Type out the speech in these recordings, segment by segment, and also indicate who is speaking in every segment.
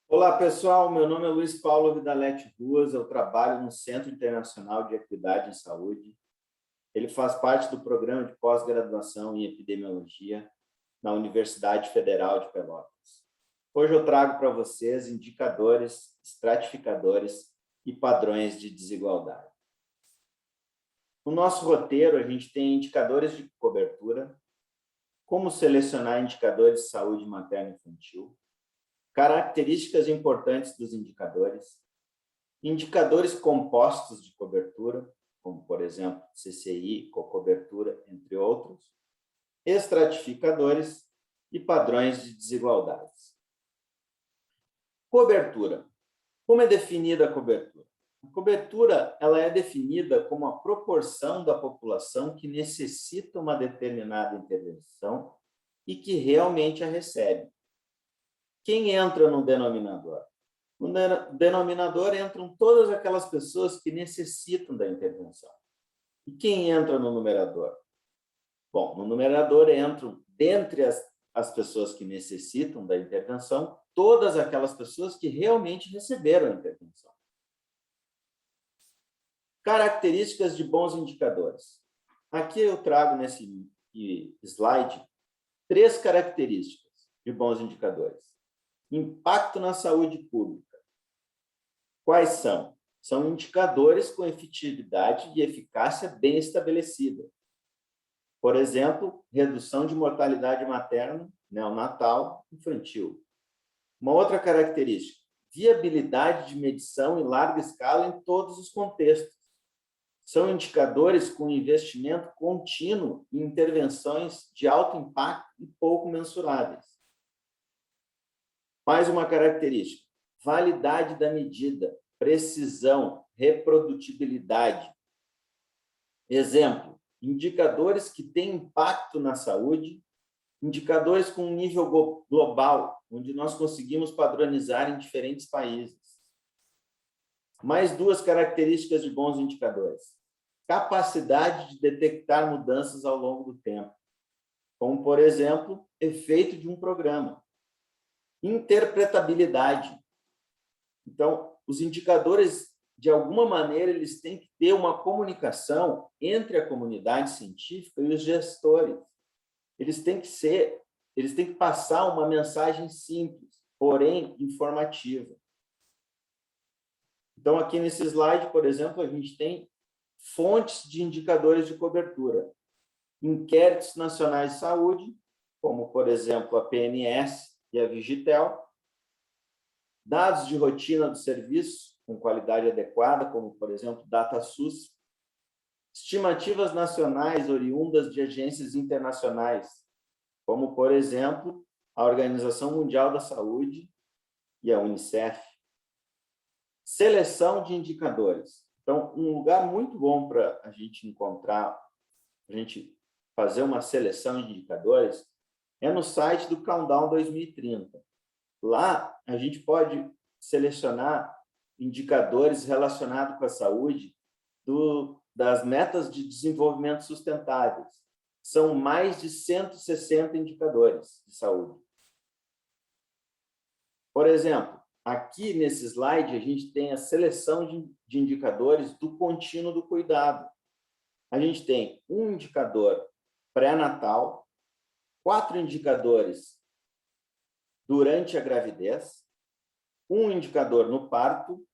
Speaker 1: Olá, pessoal. Meu nome é Luiz Paulo Vidalete Ruas. Eu trabalho no Centro Internacional de Equidade em Saúde. Ele faz parte do programa de pós-graduação em epidemiologia na Universidade Federal de Pelotas. Hoje eu trago para vocês indicadores, estratificadores e padrões de desigualdade. No nosso roteiro, a gente tem indicadores de cobertura, como selecionar indicadores de saúde materno-infantil, características importantes dos indicadores, indicadores compostos de cobertura, como, por exemplo, CCI, cocobertura, entre outros, estratificadores e padrões de desigualdades. Cobertura. Como é definida a cobertura? A cobertura ela é definida como a proporção da população que necessita uma determinada intervenção e que realmente a recebe. Quem entra no denominador? No denominador entram todas aquelas pessoas que necessitam da intervenção. E quem entra no numerador? Bom, no numerador entram, dentre as pessoas que necessitam da intervenção, todas aquelas pessoas que realmente receberam a intervenção. Características de bons indicadores. Aqui eu trago nesse slide 3 características de bons indicadores. Impacto na saúde pública. Quais são? São indicadores com efetividade e eficácia bem estabelecida. Por exemplo, redução de mortalidade materna, neonatal, infantil. Uma outra característica, viabilidade de medição em larga escala em todos os contextos. São indicadores com investimento contínuo em intervenções de alto impacto e pouco mensuráveis. Mais uma característica, validade da medida, precisão, reprodutibilidade. Exemplo, indicadores que têm impacto na saúde, indicadores com um nível global, onde nós conseguimos padronizar em diferentes países. Mais 2 características de bons indicadores. Capacidade de detectar mudanças ao longo do tempo, como, por exemplo, efeito de um programa. Interpretabilidade. Então, os indicadores, de alguma maneira, eles têm que ter uma comunicação entre a comunidade científica e os gestores. Eles têm que passar uma mensagem simples, porém informativa. Então, aqui nesse slide, por exemplo, a gente tem fontes de indicadores de cobertura. Inquéritos nacionais de saúde, como, por exemplo, a PNS e a Vigitel, dados de rotina do serviço com qualidade adequada, como, por exemplo, DataSUS, estimativas nacionais oriundas de agências internacionais, como, por exemplo, a Organização Mundial da Saúde e a UNICEF. Seleção de indicadores. Então, um lugar muito bom para a gente encontrar, a gente fazer uma seleção de indicadores, é no site do Countdown 2030. Lá, a gente pode selecionar indicadores relacionados com a saúde das metas de desenvolvimento sustentáveis. São mais de 160 indicadores de saúde. Por exemplo, aqui nesse slide, a gente tem a seleção de indicadores do contínuo do cuidado. A gente tem um indicador pré-natal, 4 indicadores durante a gravidez, um indicador no parto,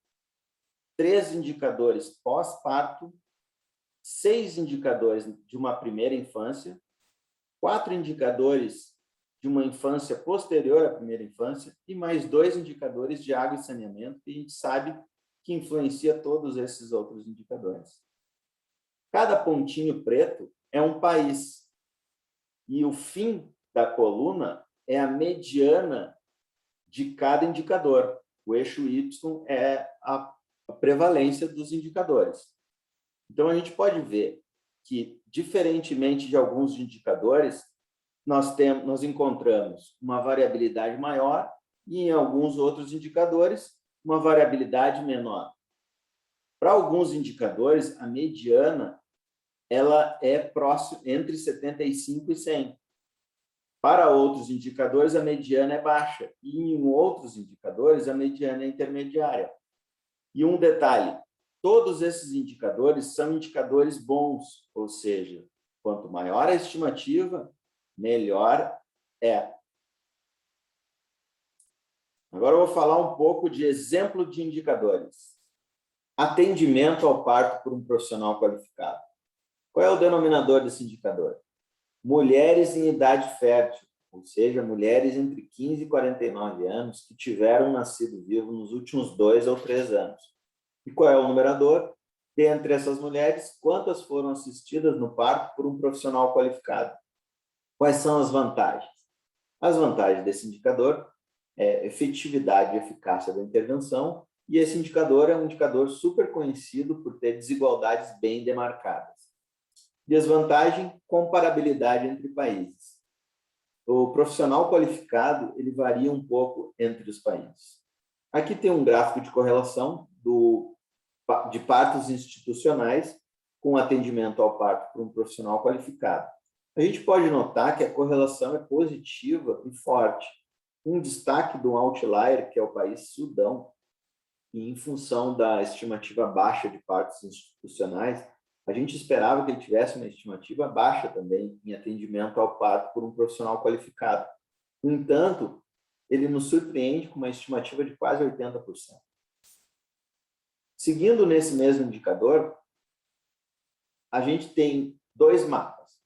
Speaker 1: 3 indicadores pós-parto, 6 indicadores de uma primeira infância, 4 indicadores de uma infância posterior à primeira infância e mais 2 indicadores de água e saneamento, que a gente sabe que influencia todos esses outros indicadores. Cada pontinho preto é um país e o fim da coluna é a mediana de cada indicador. O eixo Y é a prevalência dos indicadores. Então, a gente pode ver que, diferentemente de alguns indicadores, nós encontramos uma variabilidade maior e, em alguns outros indicadores, uma variabilidade menor. Para alguns indicadores, a mediana ela é próxima entre 75 e 100. Para outros indicadores, a mediana é baixa, e em outros indicadores, a mediana é intermediária. E um detalhe, todos esses indicadores são indicadores bons, ou seja, quanto maior a estimativa, melhor é. Agora eu vou falar um pouco de exemplo de indicadores. Atendimento ao parto por um profissional qualificado. Qual é o denominador desse indicador? Mulheres em idade fértil, ou seja, mulheres entre 15 e 49 anos que tiveram nascido vivo nos últimos 2 ou 3 anos. E qual é o numerador? Dentre essas mulheres, quantas foram assistidas no parto por um profissional qualificado? Quais são as vantagens? As vantagens desse indicador é efetividade e eficácia da intervenção, e esse indicador é um indicador super conhecido por ter desigualdades bem demarcadas. Desvantagem, comparabilidade entre países. O profissional qualificado, ele varia um pouco entre os países. Aqui tem um gráfico de correlação de partos institucionais com atendimento ao parto por um profissional qualificado. A gente pode notar que a correlação é positiva e forte. Um destaque do outlier, que é o país Sudão, e em função da estimativa baixa de partos institucionais, a gente esperava que ele tivesse uma estimativa baixa também em atendimento ao parto por um profissional qualificado. No entanto, ele nos surpreende com uma estimativa de quase 80%. Seguindo nesse mesmo indicador, a gente tem 2 mapas.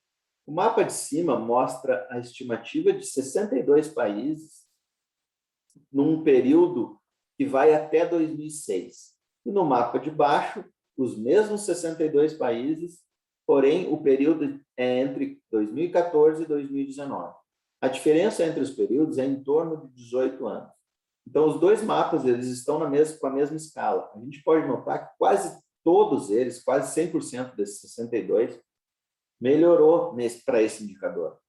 Speaker 1: O mapa de cima mostra a estimativa de 62 países num período que vai até 2006. E no mapa de baixo, os mesmos 62 países, porém o período é entre 2014 e 2019. A diferença entre os períodos é em torno de 18 anos. Então, os 2 mapas eles estão com a mesma escala. A gente pode notar que quase todos eles, quase 100% desses 62, melhorou para esse indicador.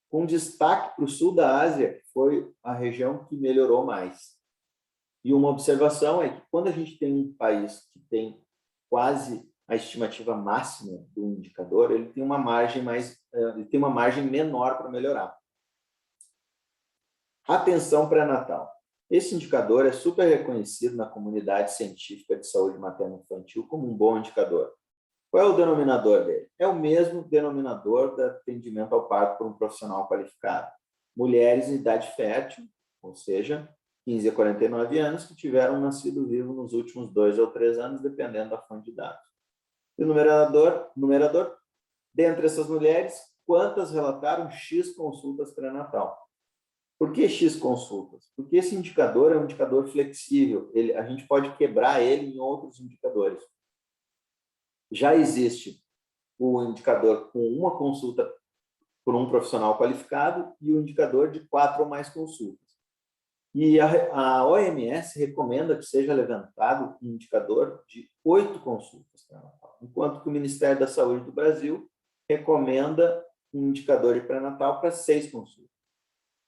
Speaker 1: Com destaque para o sul da Ásia, que foi a região que melhorou mais. E uma observação é que quando a gente tem um país que tem quase a estimativa máxima do indicador, ele tem uma margem menor para melhorar. Atenção pré-natal. Esse indicador é super reconhecido na comunidade científica de saúde materno-infantil como um bom indicador. Qual é o denominador dele? É o mesmo denominador do atendimento ao parto por um profissional qualificado. Mulheres em idade fértil, ou seja, 15 a 49 anos, que tiveram nascido vivo nos últimos 2 ou 3 anos, dependendo da fonte de dados. E o numerador, dentre essas mulheres, quantas relataram X consultas pré-natal? Por que X consultas? Porque esse indicador é um indicador flexível, a gente pode quebrar ele em outros indicadores. Já existe o indicador com uma consulta por um profissional qualificado e o indicador de 4 ou mais consultas. E a OMS recomenda que seja levantado um indicador de 8 consultas pré-natal, enquanto que o Ministério da Saúde do Brasil recomenda um indicador de pré-natal para 6 consultas.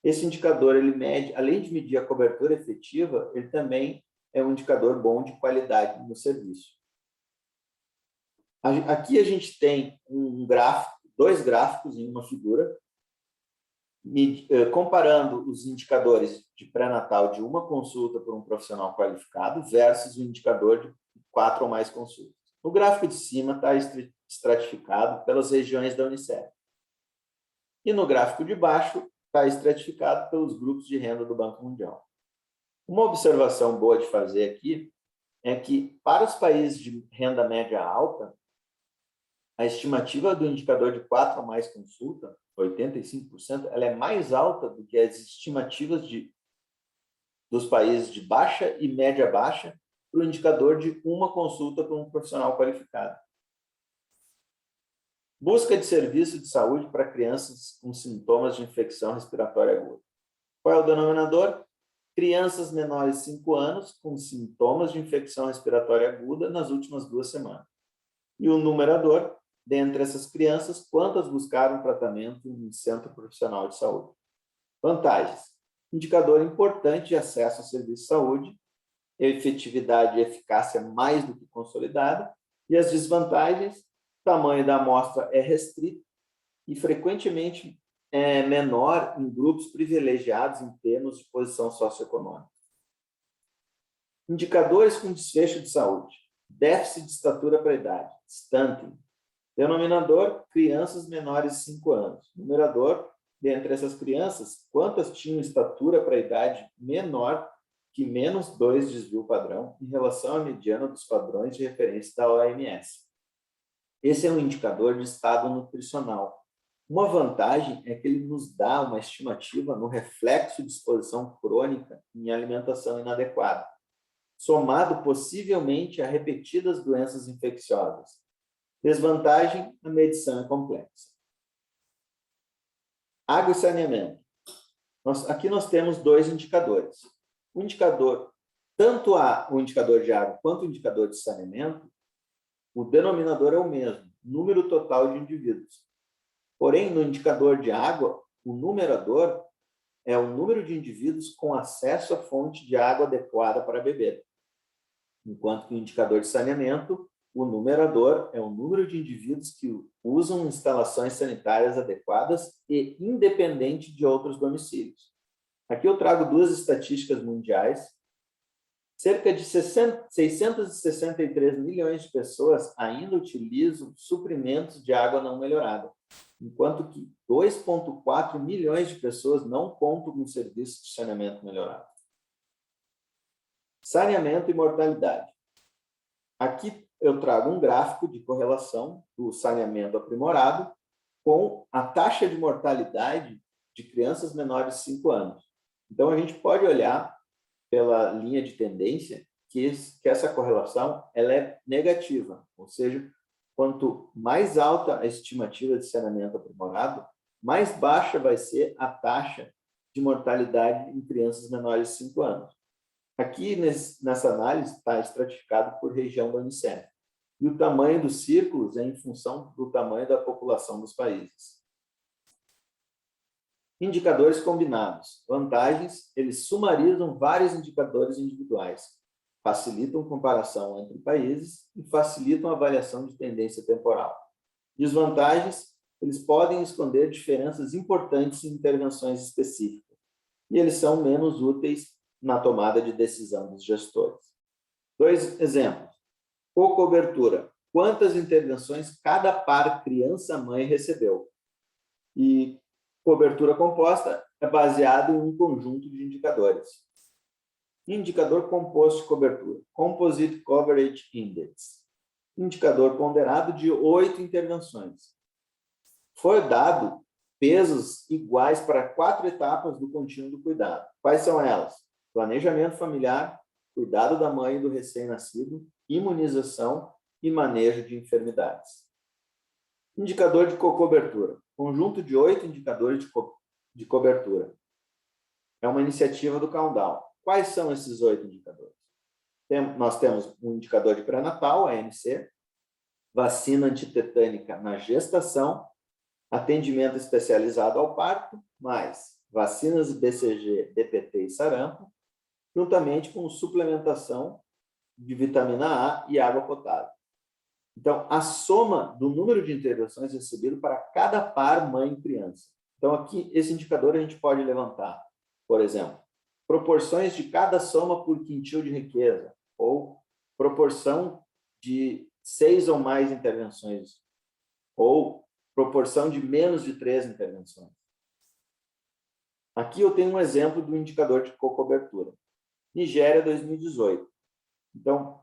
Speaker 1: Esse indicador, ele mede, além de medir a cobertura efetiva, ele também é um indicador bom de qualidade no serviço. Aqui a gente tem um gráfico, 2 gráficos em uma figura, comparando os indicadores de pré-natal de uma consulta por um profissional qualificado versus o indicador de 4 ou mais consultas. No gráfico de cima está estratificado pelas regiões da Unicef. E no gráfico de baixo está estratificado pelos grupos de renda do Banco Mundial. Uma observação boa de fazer aqui é que, para os países de renda média alta, a estimativa do indicador de 4 ou mais consulta, 85%, ela é mais alta do que as estimativas dos países de baixa e média baixa para o indicador de uma consulta por um profissional qualificado. Busca de serviço de saúde para crianças com sintomas de infecção respiratória aguda. Qual é o denominador? Crianças menores de 5 anos com sintomas de infecção respiratória aguda nas últimas 2 semanas. E o numerador, dentre essas crianças, quantas buscaram tratamento em centro profissional de saúde? Vantagens. Indicador importante de acesso a serviço de saúde, efetividade e eficácia mais do que consolidada. E as desvantagens, o tamanho da amostra é restrito e frequentemente é menor em grupos privilegiados em termos de posição socioeconômica. Indicadores com desfecho de saúde. Déficit de estatura para a idade, stunting. Denominador, crianças menores de 5 anos. Numerador, dentre essas crianças, quantas tinham estatura para a idade menor que menos 2 desvio padrão em relação à mediana dos padrões de referência da OMS. Esse é um indicador de estado nutricional. Uma vantagem é que ele nos dá uma estimativa no reflexo de exposição crônica em alimentação inadequada, somado possivelmente a repetidas doenças infecciosas. Desvantagem, a medição é complexa. Água e saneamento. Aqui nós temos 2 indicadores. O indicador, tanto o indicador de água quanto o indicador de saneamento, o denominador é o mesmo, número total de indivíduos. Porém, no indicador de água, o numerador é o número de indivíduos com acesso à fonte de água adequada para beber. Enquanto que o indicador de saneamento, o numerador é o número de indivíduos que usam instalações sanitárias adequadas e independente de outros domicílios. Aqui eu trago 2 estatísticas mundiais. Cerca de 663 milhões de pessoas ainda utilizam suprimentos de água não melhorada, enquanto que 2,4 milhões de pessoas não contam com serviço de saneamento melhorado. Saneamento e mortalidade. Aqui eu trago um gráfico de correlação do saneamento aprimorado com a taxa de mortalidade de crianças menores de 5 anos. Então, a gente pode olhar pela linha de tendência que essa correlação ela é negativa, ou seja, quanto mais alta a estimativa de saneamento aprimorado, mais baixa vai ser a taxa de mortalidade em crianças menores de 5 anos. Aqui, nessa análise, está estratificado por região da Unicef. E o tamanho dos círculos é em função do tamanho da população dos países. Indicadores combinados. Vantagens, eles sumarizam vários indicadores individuais, facilitam comparação entre países e facilitam a avaliação de tendência temporal. Desvantagens, eles podem esconder diferenças importantes em intervenções específicas, e eles são menos úteis na tomada de decisão dos gestores. 2 exemplos. Cocobertura. Quantas intervenções cada par criança-mãe recebeu? E cobertura composta é baseado em um conjunto de indicadores. Indicador composto de cobertura. Composite Coverage Index. Indicador ponderado de 8 intervenções. Foi dado pesos iguais para 4 etapas do contínuo do cuidado. Quais são elas? Planejamento familiar, cuidado da mãe e do recém-nascido, imunização e manejo de enfermidades. Indicador de cobertura. Conjunto de 8 indicadores de cobertura. É uma iniciativa do Countdown. Quais são esses 8 indicadores? Nós temos um indicador de pré-natal, ANC, vacina antitetânica na gestação, atendimento especializado ao parto, mais vacinas BCG, DPT e sarampo, juntamente com suplementação de vitamina A e água potável. Então, a soma do número de intervenções recebido para cada par mãe e criança. Então, aqui, esse indicador a gente pode levantar, por exemplo, proporções de cada soma por quintil de riqueza, ou proporção de 6 ou mais intervenções, ou proporção de menos de 3 intervenções. Aqui eu tenho um exemplo do indicador de cobertura. Nigéria 2018. Então,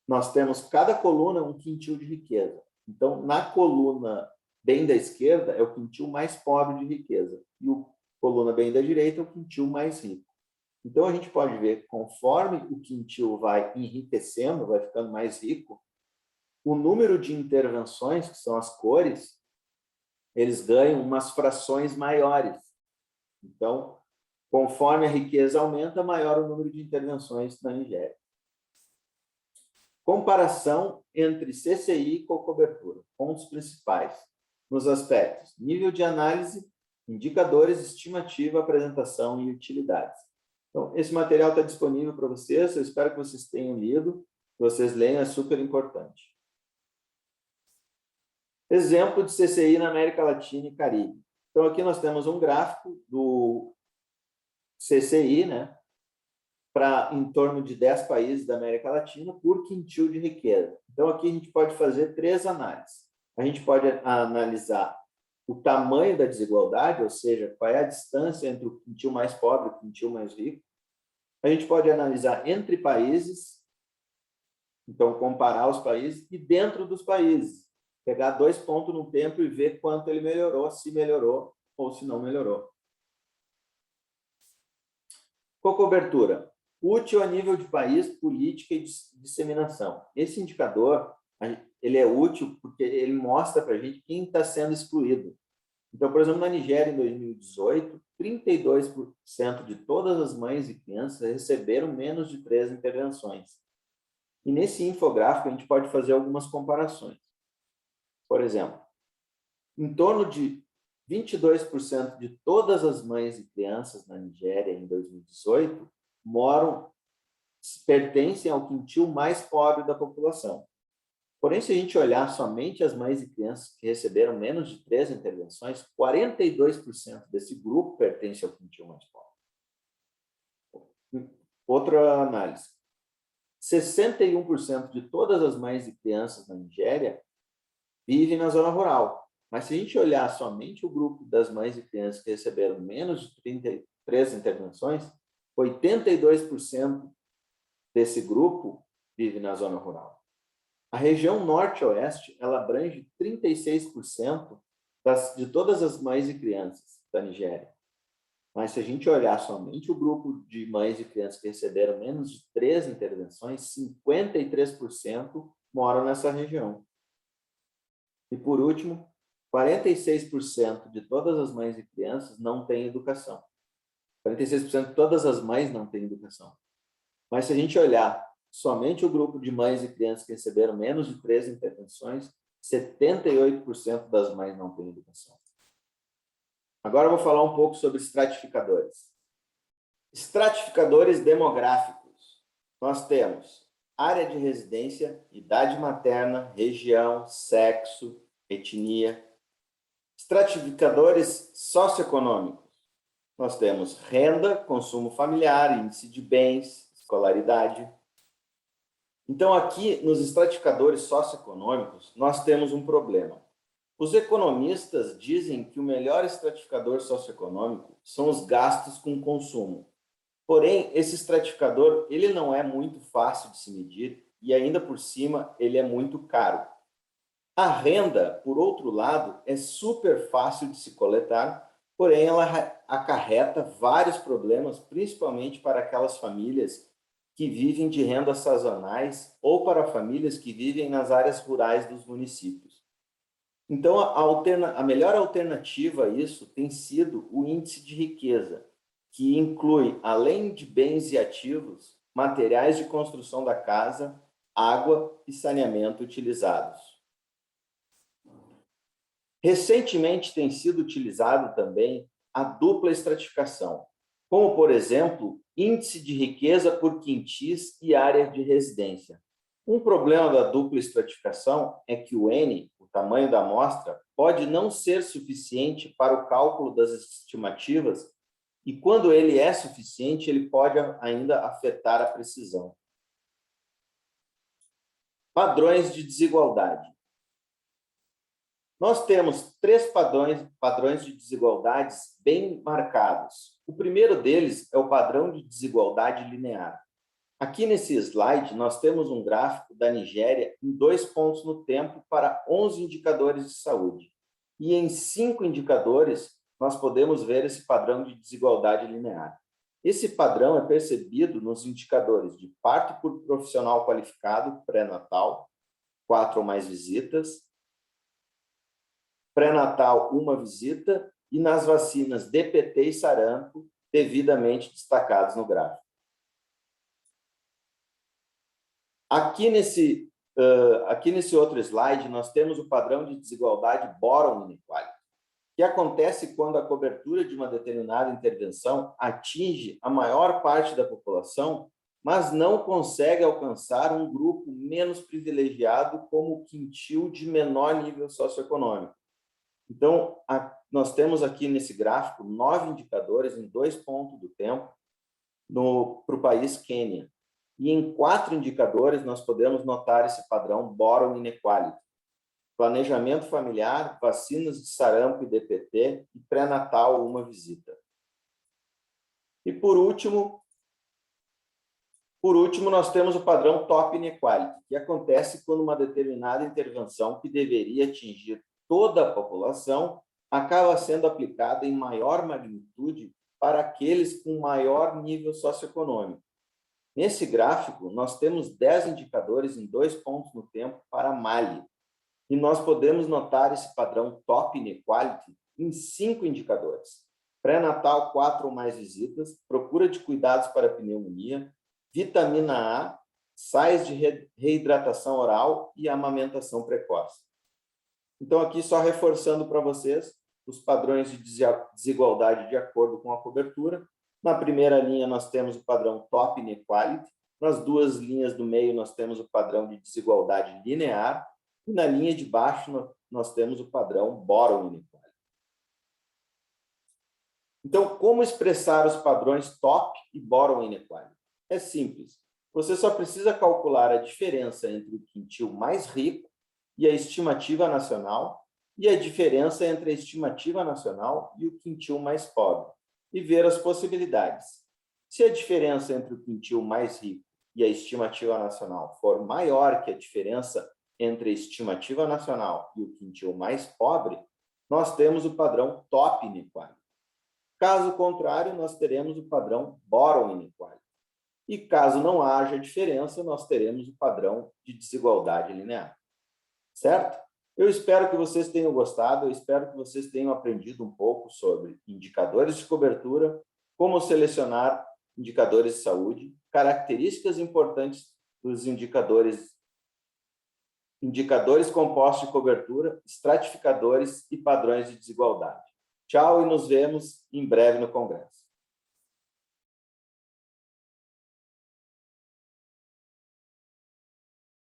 Speaker 1: nós temos cada coluna um quintil de riqueza. Então, na coluna bem da esquerda é o quintil mais pobre de riqueza e o coluna bem da direita é o quintil mais rico. Então, a gente pode ver, conforme o quintil vai enriquecendo, vai ficando mais rico, o número de intervenções, que são as cores, eles ganham umas frações maiores. Então, conforme a riqueza aumenta, maior o número de intervenções na Nigéria. Comparação entre CCI e cobertura. Pontos principais nos aspectos: nível de análise, indicadores, estimativa, apresentação e utilidades. Então, esse material está disponível para vocês. Eu espero que vocês tenham lido, que vocês leiam, é super importante. Exemplo de CCI na América Latina e Caribe. Então, aqui nós temos um gráfico do CCI, né, para em torno de 10 países da América Latina por quintil de riqueza. Então, aqui a gente pode fazer 3 análises. A gente pode analisar o tamanho da desigualdade, ou seja, qual é a distância entre o quintil mais pobre e o quintil mais rico. A gente pode analisar entre países, então comparar os países, e dentro dos países, pegar 2 pontos no tempo e ver quanto ele melhorou, se melhorou ou se não melhorou. Cocobertura. Útil a nível de país, política e disseminação. Esse indicador, ele é útil porque ele mostra para a gente quem está sendo excluído. Então, por exemplo, na Nigéria, em 2018, 32% de todas as mães e crianças receberam menos de 3 intervenções. E nesse infográfico, a gente pode fazer algumas comparações. Por exemplo, em torno de 22% de todas as mães e crianças na Nigéria, em 2018, pertencem ao quintil mais pobre da população. Porém, se a gente olhar somente as mães e crianças que receberam menos de 3 intervenções, 42% desse grupo pertence ao quintil mais pobre. Outra análise. 61% de todas as mães e crianças na Nigéria vivem na zona rural. Mas se a gente olhar somente o grupo das mães e crianças que receberam menos de 33 intervenções, 82% desse grupo vive na zona rural. A região norte-oeste, ela abrange 36% de todas as mães e crianças da Nigéria. Mas se a gente olhar somente o grupo de mães e crianças que receberam menos de 3 intervenções, 53% moram nessa região. E por último, 46% de todas as mães e crianças não têm educação. 46% de todas as mães não têm educação. Mas se a gente olhar somente o grupo de mães e crianças que receberam menos de 3 intervenções, 78% das mães não têm educação. Agora eu vou falar um pouco sobre estratificadores. Estratificadores demográficos. Nós temos área de residência, idade materna, região, sexo, etnia. Estratificadores socioeconômicos. Nós temos renda, consumo familiar, índice de bens, escolaridade. Então, aqui, nos estratificadores socioeconômicos, nós temos um problema. Os economistas dizem que o melhor estratificador socioeconômico são os gastos com consumo. Porém, esse estratificador ele não é muito fácil de se medir e, ainda por cima, ele é muito caro. A renda, por outro lado, é super fácil de se coletar, porém ela acarreta vários problemas, principalmente para aquelas famílias que vivem de rendas sazonais ou para famílias que vivem nas áreas rurais dos municípios. Então, a melhor alternativa a isso tem sido o índice de riqueza, que inclui, além de bens e ativos, materiais de construção da casa, água e saneamento utilizados. Recentemente tem sido utilizado também a dupla estratificação, como, por exemplo, índice de riqueza por quintis e área de residência. Um problema da dupla estratificação é que o N, o tamanho da amostra, pode não ser suficiente para o cálculo das estimativas e, quando ele é suficiente, ele pode ainda afetar a precisão. Padrões de desigualdade. Nós temos 3 padrões de desigualdades bem marcados. O primeiro deles é o padrão de desigualdade linear. Aqui nesse slide, nós temos um gráfico da Nigéria em 2 pontos no tempo para 11 indicadores de saúde. E em 5 indicadores, nós podemos ver esse padrão de desigualdade linear. Esse padrão é percebido nos indicadores de parto por profissional qualificado pré-natal, 4 ou mais visitas, pré-natal, 1 visita, e nas vacinas DPT e sarampo, devidamente destacados no gráfico. Aqui nesse outro slide, nós temos o padrão de desigualdade Boron Inequality, que acontece quando a cobertura de uma determinada intervenção atinge a maior parte da população, mas não consegue alcançar um grupo menos privilegiado como o quintil de menor nível socioeconômico. Então, nós temos aqui nesse gráfico 9 indicadores em 2 pontos do tempo para o país Quênia. E em 4 indicadores nós podemos notar esse padrão Boron Inequality. Planejamento familiar, vacinas de sarampo e DPT e pré-natal, uma visita. E por último, nós temos o padrão Top Inequality, que acontece quando uma determinada intervenção que deveria atingir toda a população acaba sendo aplicada em maior magnitude para aqueles com maior nível socioeconômico. Nesse gráfico, nós temos 10 indicadores em 2 pontos no tempo para Mali. E nós podemos notar esse padrão Top Inequality em 5 indicadores. Pré-natal, 4 ou mais visitas, procura de cuidados para pneumonia, vitamina A, sais de reidratação oral e amamentação precoce. Então, aqui só reforçando para vocês os padrões de desigualdade de acordo com a cobertura. Na primeira linha, nós temos o padrão Top Inequality. Nas 2 linhas do meio, nós temos o padrão de desigualdade linear. E na linha de baixo, nós temos o padrão Boron Inequality. Então, como expressar os padrões Top e Boron Inequality? É simples. Você só precisa calcular a diferença entre o quintil mais rico e a estimativa nacional e a diferença entre a estimativa nacional e o quintil mais pobre e ver as possibilidades. Se a diferença entre o quintil mais rico e a estimativa nacional for maior que a diferença entre a estimativa nacional e o quintil mais pobre, nós temos o padrão Top Inequality. Caso contrário, nós teremos o padrão Boron Inequality. E caso não haja diferença, nós teremos o padrão de desigualdade linear. Certo? Eu espero que vocês tenham gostado, eu espero que vocês tenham aprendido um pouco sobre indicadores de cobertura, como selecionar indicadores de saúde, características importantes dos indicadores compostos de cobertura, estratificadores e padrões de desigualdade. Tchau e nos vemos em breve no Congresso.